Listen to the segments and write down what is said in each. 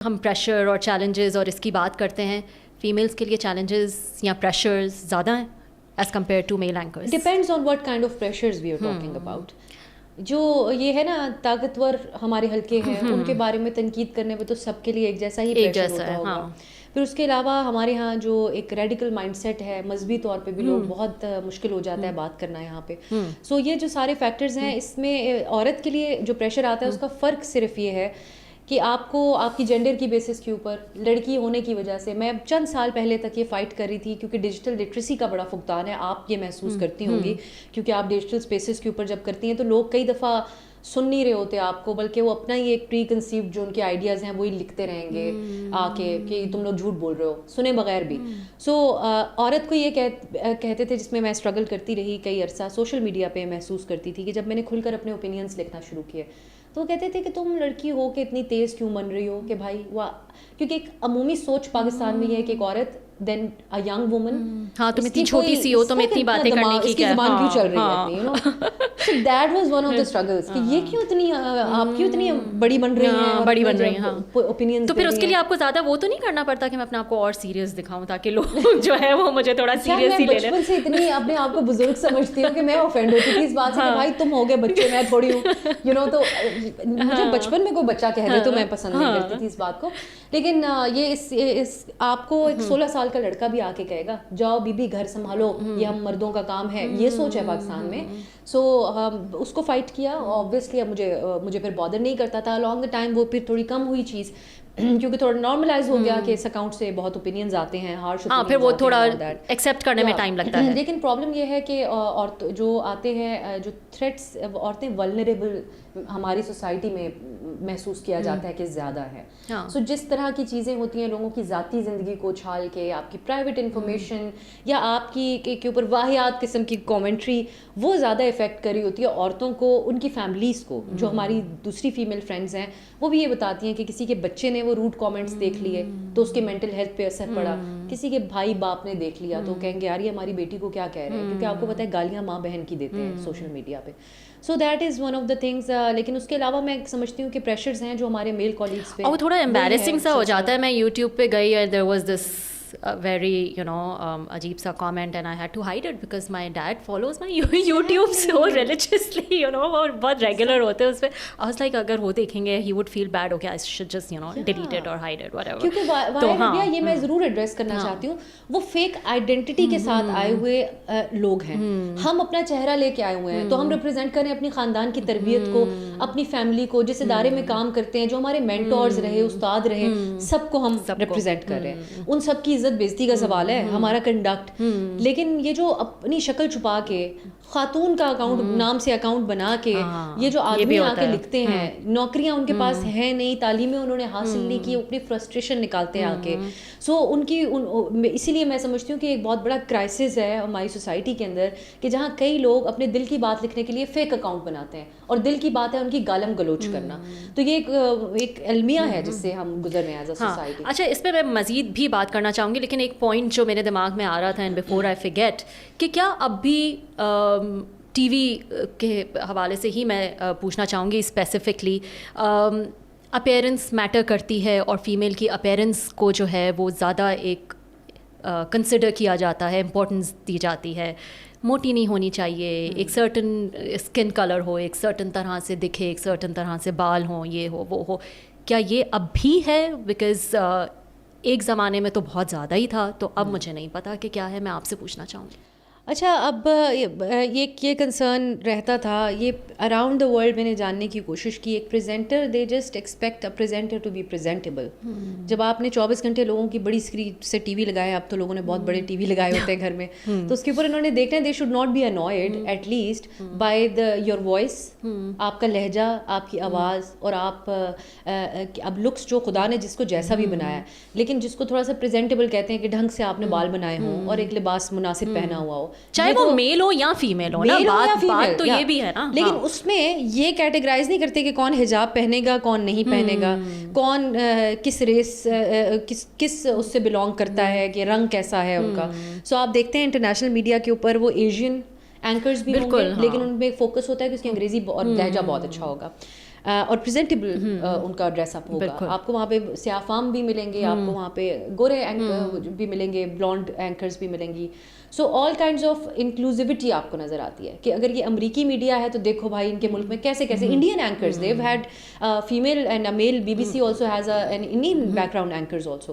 ہم پریشر اور چیلنجز اور اس کی بات کرتے ہیں, فیمیلز کے لیے چیلنجز یا پریشرز زیادہ ہیں as compare to male anchors? Depends on what kind of pressures we are talking about. جو یہ ہے نا طاقتور ہمارے حلقے ہیں ان کے بارے میں تنقید کرنے میں تو سب کے لیے ایک جیسا ہی پریشر ہوتا ہوگا. پھر اس کے علاوہ ہمارے ہاں جو ایک ریڈیکل مائنڈ سیٹ ہے, مذہبی طور پہ بھی لوگ بہت مشکل ہو جاتا ہے بات کرنا یہاں پہ. سو یہ جو سارے فیکٹرز ہیں اس میں عورت کے لیے جو پریشر آتا ہے اس کا فرق صرف یہ ہے کہ آپ کو آپ کی جینڈر کی بیسس کے اوپر لڑکی ہونے کی وجہ سے, میں چند سال پہلے تک یہ فائٹ کر رہی تھی کیونکہ ڈیجیٹل لٹریسی کا بڑا فقدان ہے, آپ یہ محسوس کرتی ہوں گی کیونکہ آپ ڈیجیٹل اسپیسز کے اوپر جب کرتی ہیں تو لوگ کئی دفعہ سن نہیں رہے ہوتے آپ کو, بلکہ وہ اپنا ہی ایک پری کنسیوڈ جو ان کے آئیڈیاز ہیں وہی لکھتے رہیں گے آ کے کہ تم لوگ جھوٹ بول رہے ہو سنے بغیر بھی. سو عورت کو یہ کہتے تھے, جس میں میں اسٹرگل کرتی رہی کئی عرصہ, سوشل میڈیا پہ محسوس کرتی تھی کہ جب میں نے کھل کر اپنے اوپینینس لکھنا شروع کیے تو وہ کہتے تھے کہ تم لڑکی ہو کہ اتنی تیز کیوں بن رہی ہو, کہ بھائی کیونکہ ایک عمومی سوچ پاکستان میں یہ ہے کہ ایک عورت دین اے ینگ وومن, ہاں تم اتنی چھوٹی سی ہو, تم اتنی باتیں کرنے کی کیا زبان کیوں چل رہی ہے, you know. So that was one of the struggles کہ یہ کیوں اتنی آپ کیوں اتنی بڑی بن رہی ہیں, بڑی بن رہی ہیں اوپینینز. تو پھر اس کے لیے آپ کو زیادہ وہ تو نہیں کرنا پڑتا کہ میں اپنے آپ کو اور سیریس دکھاؤں تاکہ لوگ جو ہے وہ مجھے تھوڑا سیریس ہی لے لیں؟ بچپن سے اتنی اپنے آپ کو بزرگ سمجھتی ہوں کہ میں آفینڈ ہوتی تھی اس بات سے کہ بھائی تم ہو گئے بچے, میں تھوڑی ہوں, یو نو. تو مجھے بچپن میں کوئی بچہ کہہ دے تو میں پسند نہیں کرتی تھی اس بات کو. لیکن یہ اس آپ کو ایک 16 سال کا لڑکا بھی آ کے کہے گا جاؤ بی بی گھر سنبھالو, یہ ہم مردوں کا کام ہے, یہ سوچ ہے پاکستان میں. سو اس کو فائٹ کیا, آبویسلی اب مجھے پھر بادر نہیں کرتا تھا. along the time وہ پھر تھوڑی کم ہوئی چیز کیونکہ تھوڑا نارملائز ہو گیا کہ اس اکاؤنٹ سے بہت اوپینینز آتے ہیں, ہارش اوپینینز, پھر وہ تھوڑا ایکسیپٹ کرنے میں ٹائم لگتا ہے. لیکن پرابلم یہ ہے کہ جو آتے ہیں جو تھریٹس, عورتیں ولنریبل ہماری سوسائٹی میں محسوس کیا جاتا ہے کہ زیادہ ہے. سو جس طرح کی چیزیں ہوتی ہیں لوگوں کی ذاتی زندگی کو اچھال کے, آپ کی پرائیویٹ انفارمیشن یا آپ کی کے اوپر واہیات قسم کی کامنٹری, وہ زیادہ افیکٹ کر رہی ہوتی ہے عورتوں کو, ان کی فیملیز کو. جو ہماری دوسری فیمیل فرینڈز ہیں وہ بھی یہ بتاتی ہیں کہ کسی کے بچے نے وہ روڈ کامنٹس دیکھ لیے تو اس کے مینٹل ہیلتھ پہ اثر پڑا, کسی کے بھائی باپ نے دیکھ لیا تو کہیں گے یار یہ ہماری بیٹی کو کیا کہہ رہے ہیں, کیونکہ آپ کو پتہ ہے گالیاں ماں بہن کی دیتے ہیں سوشل میڈیا پہ. So that is one of the things. لیکن اس کے علاوہ میں سمجھتی ہوں کہ پریشرز ہیں جو ہمارے میل کالیگس پہ, اور وہ تھوڑا امبیرسنگ سا ہو جاتا ہے. میں یوٹیوب پہ گئی اور دیر واز دس very عجیب سا comment and I had to hide it because my dad follows my YouTube so religiously, اور بہت ریگولر ہوتے ہیں اس پہ. I was like اگر وہ دیکھیں گے he would feel bad, okay I should just delete it or hide it whatever. کیونکہ یہ میں ضرور ایڈریس کرنا چاہتی ہوں, وہ فیک آئیڈینٹی کے ساتھ آئے ہوئے لوگ ہیں. ہم اپنا چہرہ لے کے آئے ہوئے ہیں تو ہم ریپرزینٹ کریں اپنی خاندان کی تربیت کو, اپنی فیملی کو, جس ادارے میں کام کرتے ہیں, جو ہمارے مینٹورز رہے, استاد رہے, سب کو ہم ریپرزینٹ کر رہے ہیں. ان سب کی عزت بےزتی کا سوال ہے ہمارا کنڈکٹ. لیکن یہ جو اپنی شکل چھپا کے خاتون کا اکاؤنٹ نام سے اکاؤنٹ بنا کے یہ جو آدمی آ کے لکھتے ہیں, نوکریاں ان کے پاس ہے نہیں, تعلیمیں انہوں نے حاصل نہیں کی, اپنی فرسٹریشن نکالتے ہیں آ کے. سو ان کی اسی لیے میں سمجھتی ہوں کہ ایک بہت بڑا کرائسس ہے ہماری سوسائٹی کے اندر کہ جہاں کئی لوگ اپنے دل کی بات لکھنے کے لیے فیک اکاؤنٹ بناتے ہیں, اور دل کی بات ہے ان کی گالم گلوچ کرنا. تو یہ ایک المیہ ہے جس سے ہم گزر رہے ہیں ایز اے سوسائٹی. اچھا, اس پہ میں مزید بھی بات کرنا چاہوں گی, لیکن ایک پوائنٹ جو میرے دماغ میں آ رہا تھا اینڈ بفور آئی فرگیٹ, کہ کیا اب بھی ٹی وی کے حوالے سے ہی میں پوچھنا چاہوں گی اسپیسیفکلی, اپیرنس میٹر کرتی ہے اور فیمیل کی اپیرنس کو جو ہے وہ زیادہ ایک کنسیڈر کیا جاتا ہے, امپورٹنس دی جاتی ہے. موٹی نہیں ہونی چاہیے, ایک سرٹن اسکن کلر ہو, ایک سرٹن طرح سے دکھے, ایک سرٹن طرح سے بال ہوں, یہ ہو وہ ہو. کیا یہ اب بھی ہے؟ بیکاز ایک زمانے میں تو بہت زیادہ ہی تھا, تو اب مجھے نہیں پتا کہ کیا ہے, میں آپ سے پوچھنا چاہوں گی. اچھا, اب یہ کنسرن رہتا تھا, یہ اراؤنڈ دا ورلڈ میں نے جاننے کی کوشش کی. ایک presenter they just expect a presenter to be presentable. جب آپ نے 24 گھنٹے لوگوں کی بڑی اسکرین سے ٹی وی لگایا, اب تو لوگوں نے بہت بڑے ٹی وی لگائے ہوتے ہیں گھر میں, تو اس کے اوپر انہوں نے دیکھنا ہے they should not be annoyed at least by your voice, آپ کا لہجہ, آپ کی آواز, اور آپ اب لکس جو خدا نے جس کو جیسا بھی بنایا ہے, لیکن جس کو تھوڑا سا پریزنٹیبل کہتے ہیں کہ ڈھنگ سے آپ نے بال بنائے ہوں اور ایک لباس مناسب پہنا ہوا ہو, چاہے وہ میل ہو یا فیمیل ہو نا, بات تو یہ بھی ہے نا. لیکن اس میں یہ کیٹیگرائز نہیں کرتے کہ کون حجاب پہنے گا, کون نہیں پہنے گا, کون کس ریس کس اس سے بلانگ کرتا ہے, کہ رنگ کیسا ہے ان کا. سو آپ دیکھتے ہیں انٹرنیشنل میڈیا کے اوپر وہ ایشین اینکرز بھی ہوں گے, لیکن ان میں فوکس ہوتا ہے کہ اس کی انگریزی اور لہجہ بہت اچھا ہوگا. اور پریزنٹیبل ان کا ڈریس اپ ہوگا. آپ کو وہاں پہ سیاہ فام بھی ملیں گے, آپ کو وہاں پہ گورے بھی ملیں گے, بلانڈ اینکرز بھی ملیں گی. سو آل کائنڈز آف انکلوزیوٹی آپ کو نظر آتی ہے کہ اگر یہ امریکی میڈیا ہے تو دیکھو بھائی ان کے ملک میں کیسے کیسے Indian anchors, they've had female and male, B B C also has an Indian background anchors also.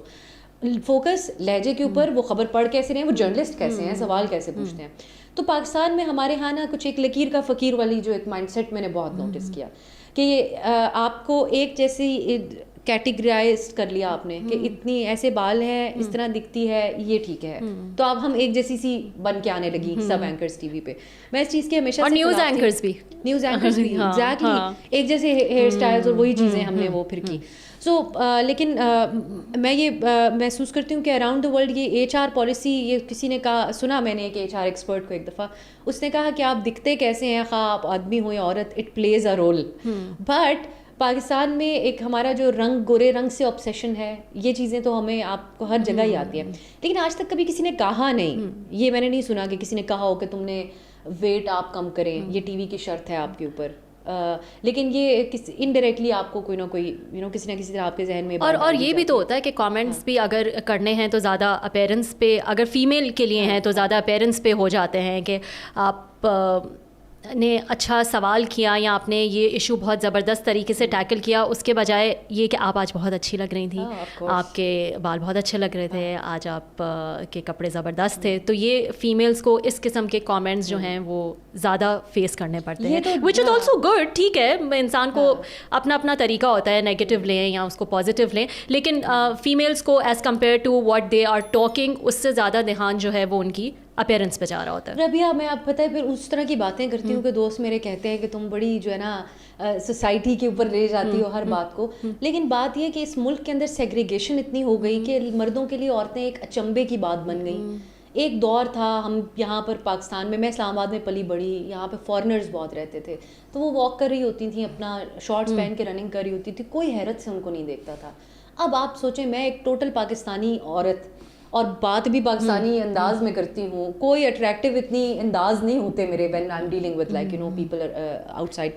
Focus لہجے کے اوپر, وہ خبر پڑھ کیسے رہے ہیں, وہ جرنلسٹ کیسے ہیں, سوال کیسے پوچھتے ہیں. تو پاکستان میں ہمارے ہاں نا کچھ ایک لکیر کا فقیر والی جو ایک مائنڈ سیٹ میں نے بہت نوٹس کیا کہ یہ آپ کو ایک جیسی کیٹیگرائز کر لیا آپ نے کہ اتنی ایسے بال ہیں, اس طرح دکھتی ہے, یہ ٹھیک ہے, تو اب ہم ایک جیسی سی بن کے آنے لگی سب اینکرز ٹی وی پہ. میں اس چیز کے ہمیشہ اور نیوز اینکرز بھی ایگزیکٹلی ایک جیسے ہیئر اسٹائلز اور وہی چیزیں ہم نے وہ پھر کی. سو لیکن میں یہ محسوس کرتی ہوں کہ اراؤنڈ دا ورلڈ یہ ایچ آر پالیسی, یہ کسی نے کہا, سنا میں نے ایک ایچ آر ایکسپرٹ کو ایک دفعہ, اس نے کہا کہ آپ دکھتے کیسے ہیں, خواہ آپ آدمی ہو یا عورت, it plays a role. But Pakistan میں ایک ہمارا جو رنگ, گورے رنگ سے آبسیشن ہے, یہ چیزیں تو ہمیں آپ کو ہر جگہ ہی آتی ہیں, لیکن آج تک کبھی کسی نے کہا نہیں, یہ میں نے نہیں سنا کہ کسی نے کہا ہو کہ تم نے ویٹ آپ کم کریں, یہ ٹی وی کی شرط ہے آپ کے اوپر. لیکن یہ انڈائریکٹلی آپ کو کوئی نہ کوئی کسی نہ کسی طرح آپ کے ذہن میں. اور یہ بھی تو ہوتا ہے کہ کامنٹس بھی اگر کرنے ہیں تو زیادہ اپیرنس پہ, اگر فیمیل کے لیے ہیں تو زیادہ اپیرنس پہ ہو جاتے ہیں کہ آپ نے اچھا سوال کیا یا آپ نے یہ ایشو بہت زبردست طریقے سے ٹیکل کیا, اس کے بجائے یہ کہ آپ آج بہت اچھی لگ رہی تھیں, آپ کے بال بہت اچھے لگ رہے تھے, آج آپ کے کپڑے زبردست تھے. تو یہ فیمیلس کو اس قسم کے کامنٹس جو ہیں وہ زیادہ فیس کرنے پڑتے ہیں, وچ از آلسو گڈ. ٹھیک ہے, انسان کو اپنا اپنا طریقہ ہوتا ہے, نیگیٹو لیں یا اس کو پازیٹیو لیں, لیکن فیمیلس کو as compare to what they are talking, اس سے زیادہ دھیان جو ہے وہ ان کی اپیرنس پہ جا رہا ہوتا ہے. ربیہ, میں آپ پتہ ہے پھر اس طرح کی باتیں کرتی ہوں کہ دوست میرے کہتے ہیں کہ تم بڑی جو ہے نا سوسائٹی کے اوپر لے جاتی ہو ہر بات کو, لیکن بات یہ کہ اس ملک کے اندر سیگریگیشن اتنی ہو گئی کہ مردوں کے لیے عورتیں ایک اچنبے کی بات بن گئیں. ایک دور تھا, ہم یہاں پر پاکستان میں اسلام آباد میں پلی بڑھی, یہاں پہ فارنرز بہت رہتے تھے, تو وہ واک کر رہی ہوتی تھیں, اپنا شارٹس پہن کے رننگ کر رہی ہوتی تھی, کوئی حیرت سے ان کو نہیں دیکھتا تھا. اب آپ سوچیں, میں ایک ٹوٹل پاکستانی عورت اور بات بھی پاکستانی انداز میں کرتی ہوں, کوئی اٹریکٹیو اتنی انداز نہیں ہوتے میرے when I am dealing with like people out side,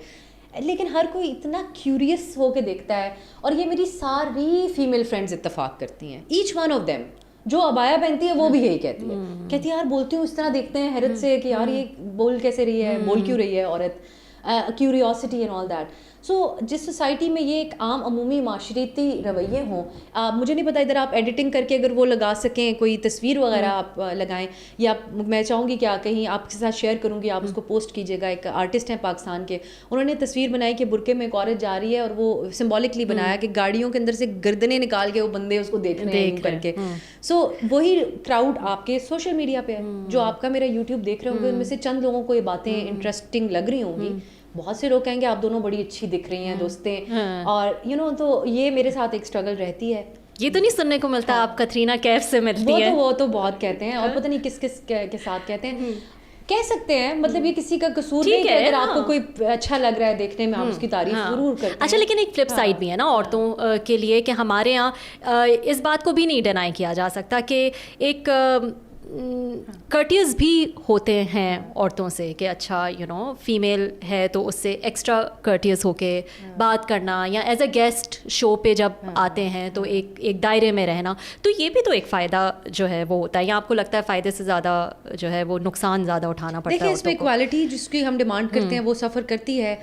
لیکن ہر کوئی اتنا کیوریس ہو کے دیکھتا ہے. اور یہ میری ساری فیمیل فرینڈز اتفاق کرتی ہیں, ایچ ون آف دیم, جو ابایا پہنتی ہے وہ بھی یہی کہتی ہے, کہتی ہے یار بولتی ہوں اس طرح دیکھتے ہیں حیرت سے کہ یار یہ بول کیسے رہی ہے, بول کیوں رہی ہے عورت, کیوریوسٹی اینڈ آل دیٹ. سو جس سوسائٹی میں یہ ایک عام عمومی معاشرتی رویے ہوں, مجھے نہیں پتا ادھر آپ ایڈیٹنگ کر کے اگر وہ لگا سکیں, کوئی تصویر وغیرہ آپ لگائیں, یا میں چاہوں گی کہ کہیں آپ کے ساتھ شیئر کروں گی, آپ اس کو پوسٹ کیجیے گا. ایک آرٹسٹ ہیں پاکستان کے, انہوں نے تصویر بنائی کہ برقعے میں ایک عورت جا رہی ہے, اور وہ سمبولکلی بنایا کہ گاڑیوں کے اندر سے گردنیں نکال کے وہ بندے اس کو دیکھ رہے ہیں کر کے. سو وہی کراؤڈ آپ کے سوشل میڈیا پہ ہے, جو آپ کا میرا یوٹیوب دیکھ رہے ہوں گے, ان میں سے چند لوگوں کو یہ باتیں انٹرسٹنگ لگ رہی ہوں گی. بہت سے لوگ کہیں گے آپ دونوں بڑی اچھی دکھ رہی ہیں دوستیں, اور تو یہ میرے ساتھ ایک اسٹرگل رہتی ہے. یہ تو نہیں سننے کو ملتا آپ کترینہ کیف سے ملتی ہیں, وہ تو بہت کہتے ہیں, اور پتہ نہیں کس کس کے ساتھ کہتے ہیں, کہہ سکتے ہیں, مطلب یہ کسی کا قصور نہیں ہے. اگر آپ کو کوئی اچھا لگ رہا ہے دیکھنے میں, آپ اس کی تعریف ضرور کرتے ہیں. اچھا, لیکن ایک فلپ سائڈ بھی ہے نا عورتوں کے لیے, کہ ہمارے یہاں اس بات کو بھی نہیں ڈینائی کیا جا سکتا کہ ایک کرٹیز بھی ہوتے ہیں عورتوں سے, کہ اچھا فیمیل ہے تو اس سے ایکسٹرا کرٹیز ہو کے بات کرنا, یا ایز اے گیسٹ شو پہ جب آتے ہیں تو ایک دائرے میں رہنا. تو یہ بھی تو ایک فائدہ جو ہے وہ ہوتا ہے, یا آپ کو لگتا ہے فائدے سے زیادہ جو ہے وہ نقصان زیادہ اٹھانا پڑتا ہے؟ دیکھیں, اس میں ایکوالٹی جس کی ہم ڈیمانڈ کرتے ہیں وہ سفر کرتی ہے.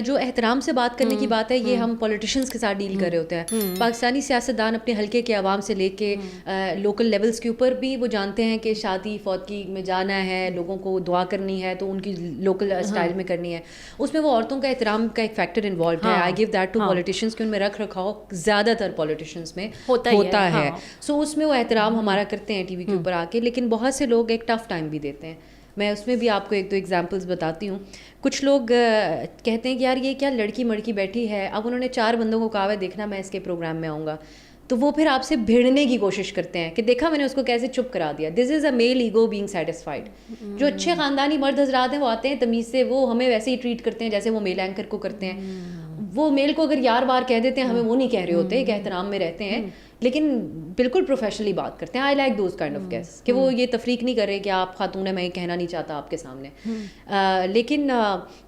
جو احترام سے بات کرنے کی بات ہے, یہ ہم پولیٹیشینس کے ساتھ ڈیل کر رہے ہوتے ہیں. پاکستانی سیاستدان اپنے حلقے کے عوام سے لے کے لوکل لیولس کے اوپر بھی وہ جانتے ہیں کہ شادی فوتگی میں جانا ہے, لوگوں کو دعا کرنی ہے تو ان کی لوکل اسٹائل میں کرنی ہے. اس میں وہ عورتوں کا احترام کا ایک فیکٹر انوالوڈ ہے. آئی گیو دیٹ ٹو پولیٹیشینس, کہ ان میں رکھ رکھاؤ زیادہ تر پولیٹیشینس میں ہوتا ہے. سو اس میں وہ احترام ہمارا کرتے ہیں ٹی وی کے اوپر آ کے, لیکن بہت سے لوگ ایک ٹف ٹائم بھی دیتے ہیں. میں اس میں بھی آپ کو ایک دو ایگزامپلس بتاتی ہوں. کچھ لوگ کہتے ہیں کہ یار یہ کیا لڑکی مڑکی بیٹھی ہے, اب انہوں نے 4 بندوں کو کہا ہے دیکھنا میں اس کے پروگرام میں آؤں گا, تو وہ پھر آپ سے بھیڑنے کی کوشش کرتے ہیں کہ دیکھا میں نے اس کو کیسے چپ کرا دیا. دس از اے میل ایگو بینگ سیٹسفائڈ. جو اچھے خاندانی مرد حضرات ہیں وہ آتے ہیں تمیز سے, وہ ہمیں ویسے ہی ٹریٹ کرتے ہیں جیسے وہ میل اینکر کو کرتے ہیں. وہ میل کو اگر یار بار کہہ دیتے ہیں, ہمیں وہ نہیں کہہ رہے ہوتے, ایک احترام میں رہتے ہیں, لیکن بالکل پروفیشنلی بات کرتے ہیں. I like those kind of guests کہ وہ یہ تفریق نہیں کر رہے کہ آپ خاتون ہیں, میں یہ کہنا نہیں چاہتا آپ کے سامنے. لیکن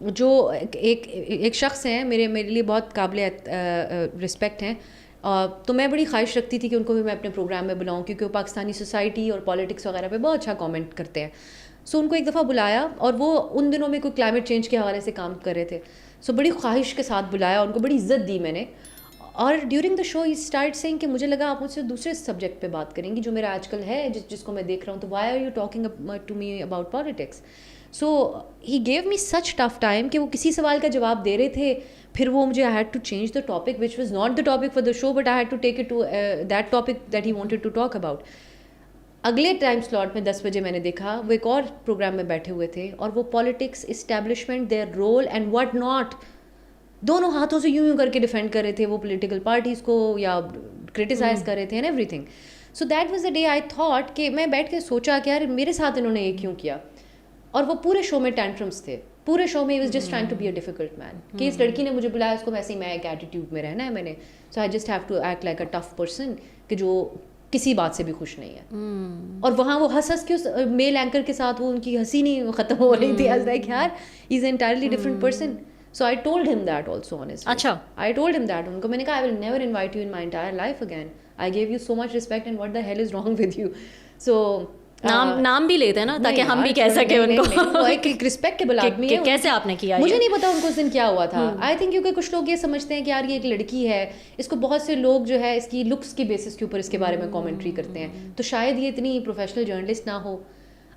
جو ایک شخص ہیں میرے لیے بہت قابل رسپیکٹ ہیں, تو میں بڑی خواہش رکھتی تھی کہ ان کو بھی میں اپنے پروگرام میں بلاؤں, کیونکہ وہ پاکستانی سوسائٹی اور پالیٹکس وغیرہ پہ بہت اچھا کامنٹ کرتے ہیں. سو ان کو ایک دفعہ بلایا, اور وہ ان دنوں میں کوئی کلائمیٹ چینج کے حوالے سے کام کر رہے تھے. سو بڑی خواہش کے ساتھ بلایا, ان کو بڑی عزت دی میں نے. اور during the show he start سینگ کہ مجھے لگا آپ مجھ سے دوسرے سبجیکٹ پہ بات کریں گی جو میرا آج کل ہے, جس کو میں دیکھ رہا ہوں, تو why are you talking to me about politics. So he gave me such tough time کہ وہ کسی سوال کا جواب دے رہے تھے, پھر وہ مجھے I had to change the topic which was not the topic for the show, but I had to take it to that topic that he wanted to talk about. اگلے ٹائم سلاٹ میں 10 بجے میں نے دیکھا وہ ایک اور programme میں بیٹھے ہوئے تھے, اور وہ politics, establishment, their role and what not, دونوں ہاتھوں سے یوں کر کے ڈیفینڈ کر رہے تھے وہ پولیٹیکل پارٹیز کو, یا کرٹیسائز کر رہے تھے, and every thing. So that was the day I thought کہ میں بیٹھ کے سوچا کہ یار میرے ساتھ انہوں نے یہ کیوں کیا. اور وہ پورے شو میں ٹینٹرمس تھے, پورے شو میں he was just trying to be a difficult man, کہ اس لڑکی نے مجھے بلایا, اس کو ویسے ہی میں ایک ایٹیٹیوڈ میں رہنا ہے میں نے. So I just have to act like a tough person کہ جو کسی بات سے بھی خوش نہیں ہے. اور وہاں وہ ہنس کے اس میل اینکر کے ساتھ وہ ان کی ہنسی نہیں ختم ہو رہی تھی. آئی لائک یار he is an entirely different person. So I told him that also honestly. اچھا, I told him that. ان کو میں نے کہا I will never invite you in my entire life again. I gave you so much respect and what the hell is wrong with you? So نام بھی لیتے ہیں نا تاکہ ہم بھی کہہ سکیں ان کو, وہ ایک ریسپیکٹیبل آدمی ہے. کیسے آپ نے کیا, مجھے نہیں پتا ان کو اس دن کیا ہوا تھا. آئی تھنک کیونکہ کچھ لوگ یہ سمجھتے ہیں کہ یار یہ ایک لڑکی ہے, اس کو بہت سے لوگ جو ہے اس کی لکس کی بیسس کے اوپر اس کے بارے میں کامنٹری کرتے ہیں, تو شاید یہ اتنی پروفیشنل جرنلسٹ نہ ہو.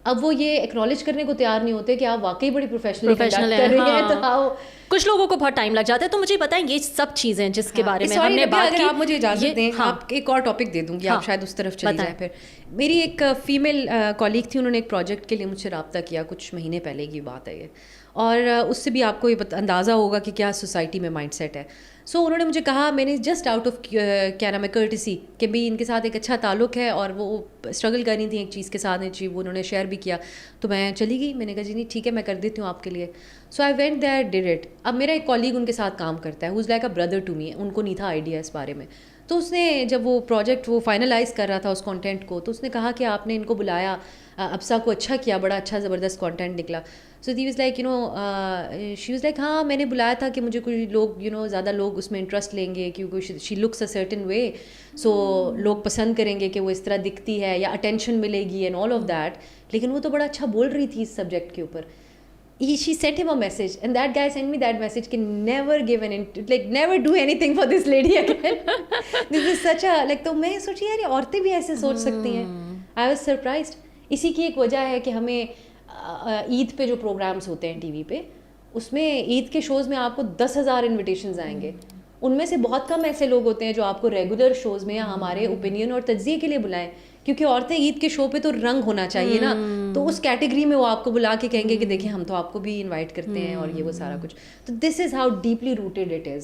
اب وہ یہ ایکنالج کرنے کو تیار نہیں ہوتے کہ آپ واقعی بڑی پروفیشنل ہیں. تو کچھ لوگوں کو بہت ٹائم لگ جاتا ہے. تو مجھے بتائیں یہ سب چیزیں جس کے بارے میں ہم نے بات کی, آپ مجھے اجازت دیں, آپ ایک اور ٹاپک دے دوں گی, آپ شاید اس طرف چلی جائیں. پھر میری ایک فیمیل کالیگ تھی, انہوں نے ایک پروجیکٹ کے لیے مجھ سے رابطہ کیا, کچھ مہینے پہلے کی بات ہے یہ, اور اس سے بھی آپ کو یہ اندازہ ہوگا کہ کیا سوسائٹی میں مائنڈ سیٹ ہے. سو انہوں نے مجھے کہا, میں نے جسٹ آؤٹ آف کیا نام ہے کرٹسی, کہ بھی ان کے ساتھ ایک اچھا تعلق ہے اور وہ اسٹرگل کر رہی تھیں ایک چیز کے ساتھ, وہ انہوں نے شیئر بھی کیا, تو میں چلی گئی. میں نے کہا جی نہیں ٹھیک ہے میں کر دیتی ہوں آپ کے لیے. So I went there did it. اب میرا ایک کالیگ ان کے ساتھ کام کرتا ہے, who is like a brother to me, ان کو نہیں تھا آئیڈیا اس بارے میں. تو اس نے جب وہ پروجیکٹ وہ فائنلائز کر رہا تھا اس کانٹینٹ کو, تو اس نے کہا کہ آپ نے ان کو بلایا, ابسا کو اچھا کیا, بڑا اچھا زبردست کانٹینٹ نکلا. So they was like she was like ہاں میں نے بلایا تھا کہ مجھے کوئی لوگ زیادہ لوگ اس میں انٹرسٹ لیں گے کیونکہ she looks a certain way, سو لوگ پسند کریں گے کہ وہ اس طرح دکھتی ہے یا اٹینشن ملے گی اینڈ آل آف دیٹ. لیکن وہ تو بڑا اچھا بول رہی تھی اس سبجیکٹ کے اوپر. She sent him a message and that guy sent me that message کہ never give never do anything for this lady again. This is such a like, تو میں سوچی یار عورتیں بھی ایسے سوچ سکتی ہیں. I was surprised. اسی کی ایک وجہ ہے کہ ہمیں عید پہ جو پروگرامس ہوتے ہیں ٹی وی پہ, اس میں عید کے شوز میں آپ کو 10,000 انویٹیشنز آئیں گے. ان میں سے بہت کم ایسے لوگ ہوتے ہیں جو آپ کو ریگولر شوز میں ہمارے اوپینین اور تجزیے کے لیے بلائیں, کیونکہ عورتیں عید کے شو پہ تو رنگ ہونا چاہیے نا, تو اس کیٹیگری میں وہ آپ کو بلا کے کہیں گے کہ دیکھیں ہم تو آپ کو بھی انوائٹ کرتے ہیں اور یہ وہ سارا کچھ. تو this is how deeply rooted it is.